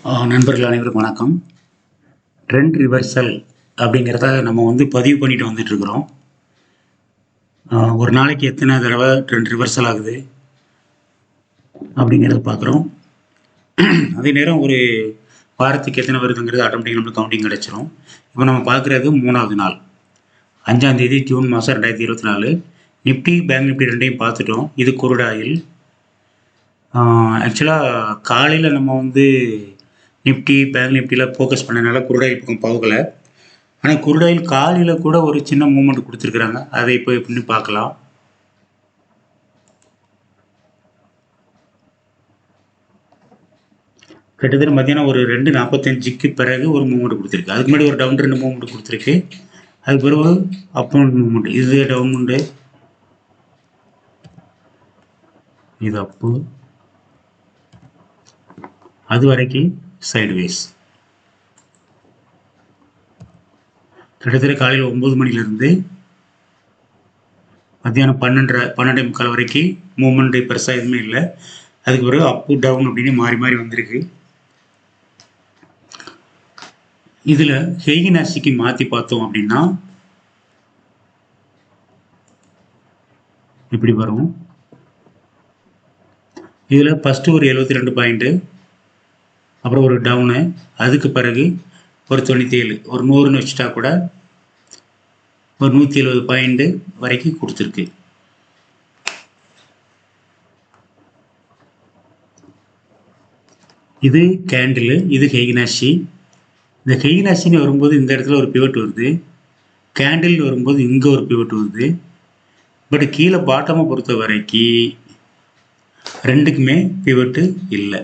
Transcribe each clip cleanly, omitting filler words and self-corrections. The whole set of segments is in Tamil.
நண்பர்கள் அனைவருக்கும் வணக்கம். ட்ரெண்ட் ரிவர்சல் அப்படிங்கிறத நம்ம பதிவு பண்ணிட்டு வந்துட்டுருக்குறோம். ஒரு நாளைக்கு எத்தனை தடவை ட்ரெண்ட் ரிவர்சல் ஆகுது அப்படிங்கிறத பார்க்குறோம். அதே நேரம் ஒரு வாரத்துக்கு எத்தனை வருதுங்கிறது ஆட்டோமேட்டிக் நம்மளுக்கு கவுண்டிங் கிடச்சிரும். இப்போ நம்ம பார்க்குறது 3வது நாள் 5ஆம் தேதி ஜூன் மாதம் 2024. நிஃப்டி பேங்க் நிஃப்டி ரெண்டையும் பார்த்துட்டோம். இது குருடாயில். ஆக்சுவலாக காலையில் நம்ம நிஃப்டி பேங்க் நிஃப்டியில் ஃபோக்கஸ் பண்ணனால குருடாயில் பக்கம் போகலை. ஆனால் குருடாயில் காலையில் கூட ஒரு சின்ன மூவ்மெண்ட் கொடுத்துருக்குறாங்க. அதை இப்போ எப்படின்னு பார்க்கலாம். கிட்டத்தட்ட மத்தியானம் ஒரு 2:45க்கு பிறகு ஒரு மூவ்மெண்ட் கொடுத்துருக்கு. அதுக்கு முன்னாடி ஒரு டவுன் ட்ரெண்ட் மூவ்மெண்ட் கொடுத்துருக்கு. அதுக்கு பிறகு அப் அண்ட் மூவ்மெண்ட். இது டவுன் உண்டு, இது அப்பு, அது வரைக்கும் சைட்வேஸ். கிட்டத்தட்ட காலையில் 9 மணிலேருந்து மத்தியானம் 12:30 வரைக்கும் மூவ்மெண்ட் பெருசாக எதுவுமே இல்லை. அதுக்கு பிறகு அப்பு டவுன் அப்படின்னு மாறி மாறி வந்திருக்கு. இதில் ஹெய்கி நாசிக்கு மாற்றி பார்த்தோம் அப்படின்னா இப்படி வரும். இதில் ஃபஸ்ட்டு ஒரு 72 பாயிண்ட்டு, அப்புறம் ஒரு டவுனு, அதுக்கு பிறகு ஒரு 97, ஒரு 100ன்னு வச்சுட்டா கூட ஒரு 170 பாயிண்ட்டு வரைக்கும் கொடுத்துருக்கு. இது கேண்டில், இது ஹெய்கினாசி. இந்த ஹெய்கினாசின்னு வரும்போது இந்த இடத்துல ஒரு பிவட் வருது, கேண்டில் வரும்போது இங்கே ஒரு பிவட் வருது. பட் கீழே பாட்டமை பொறுத்த வரைக்கும் ரெண்டுக்குமே பிவட்டு இல்லை.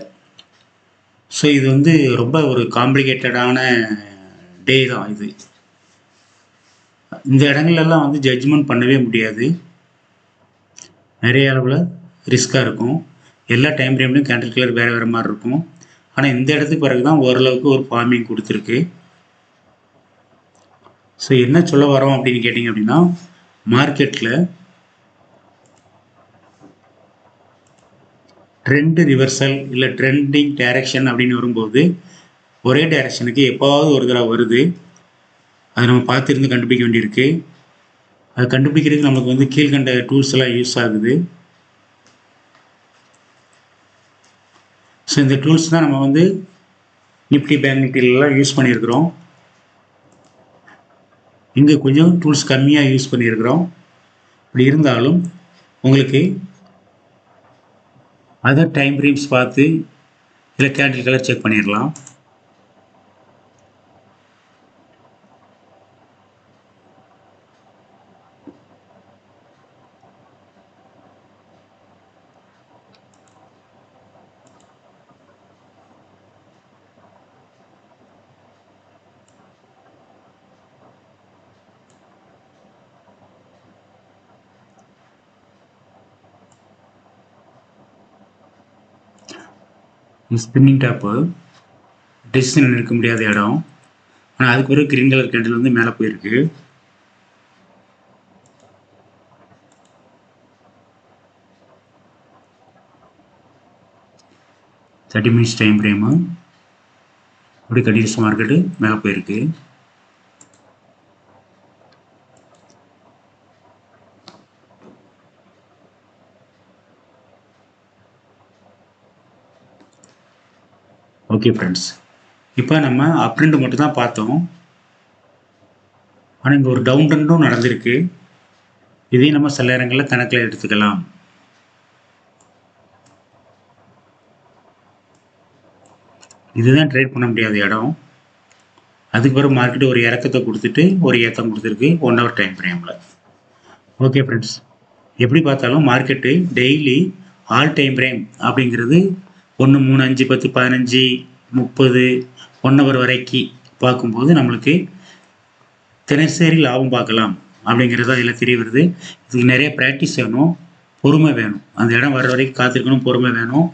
ஸோ இது ரொம்ப ஒரு காம்ப்ளிகேட்டடான டே தான் இது. இந்த இடங்கள்லாம் ஜட்ஜ்மெண்ட் பண்ணவே முடியாது. நிறைய அளவில் ரிஸ்க்காக இருக்கும். எல்லா டைம் ஃப்ரேம்லையும் கேண்டில் கலர் வேறு வேறு மாதிரி இருக்கும். ஆனால் இந்த இடத்துக்கு பிறகு தான் ஓரளவுக்கு ஒரு ஃபார்மிங் கொடுத்துருக்கு. ஸோ என்ன சொல்ல வரோம் அப்படின்னு கேட்டிங்க அப்படின்னா, மார்க்கெட்டில் ட்ரெண்ட் ரிவர்சல் இல்லை ட்ரெண்டிங் டைரக்ஷன் அப்படின்னு வரும்போது ஒரே டைரக்ஷனுக்கு எப்பாவது ஒரு தடவை வருது. அதை நம்ம பார்த்துருந்து கண்டுபிடிக்க வேண்டியிருக்கு. அதை கண்டுபிடிக்கிறதுக்கு நமக்கு கீழ்கண்ட டூல்ஸ் எல்லாம் யூஸ் ஆகுது. ஸோ இந்த டூல்ஸ் தான் நம்ம நிஃப்டி பேங்க் நிஃப்டிலலாம் யூஸ் பண்ணியிருக்கிறோம். இங்கே கொஞ்சம் டூல்ஸ் கம்மியாக யூஸ் பண்ணியிருக்கிறோம். இப்படி இருந்தாலும் உங்களுக்கு அதர் டைம் ஃப்ரேம்ஸ் பார்த்து இதில் கேண்டில் கலர் செக் பண்ணிடலாம். ஸ்பின்னிங் டாப்பு டெசிஷன் எடுக்க முடியாத இடம். ஆனால் அதுக்கு பிறகு கிரீன் கலர் கேண்டில் மேலே போயிருக்கு. தேர்ட்டி மினிட்ஸ் டைம் ஃப்ரேமு அப்படி கண்டினியூஸ் மார்க்கெட்டு மேலே போயிருக்கு. ஓகே ஃப்ரெண்ட்ஸ், இப்போ நம்ம அப் ட்ரெண்ட் மட்டும் தான் பார்த்தோம். ஆனால் இங்கே ஒரு டவுன் ட்ரெண்டும் நடந்திருக்கு. இதையும் நம்ம சில நேரங்களில் கணக்கில் எடுத்துக்கலாம். இதுதான் ட்ரேட் பண்ண முடியாத இடம். அதுக்கு பிறகு மார்க்கெட்டு ஒரு இறக்கத்தை கொடுத்துட்டு ஒரு ஏற்றம் கொடுத்துருக்கு 1 hour டைம் ஃப்ரேமில். ஓகே ஃப்ரெண்ட்ஸ், எப்படி பார்த்தாலும் market daily all time frame அப்படிங்கிறது 1, 3, 5, 10, 15, 30, 1 hour வரைக்கும் பார்க்கும்போது நம்மளுக்கு தினசரி லாபம் பார்க்கலாம் அப்படிங்கிறத இதில் தெரிய வருது. இதுக்கு நிறைய ப்ராக்டிஸ் வேணும், பொறுமை வேணும். அந்த இடம் வர்ற வரைக்கும் காத்திருக்கணும், பொறுமை வேணும்.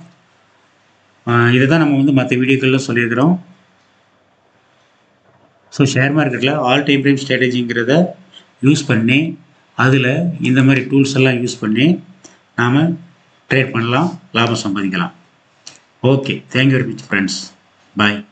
இதை தான் நம்ம மற்ற வீடியோக்களில் சொல்லியிருக்கிறோம். ஸோ ஷேர் மார்க்கெட்டில் ஆல் டைம் ஃப்ரேம் ஸ்ட்ராட்டஜிங்கிறத யூஸ் பண்ணி அதில் இந்த மாதிரி டூல்ஸ் எல்லாம் யூஸ் பண்ணி நாம் ட்ரேட் பண்ணலாம், லாபம் சம்பாதிக்கலாம். Okay, thank you very much friends. பாய்.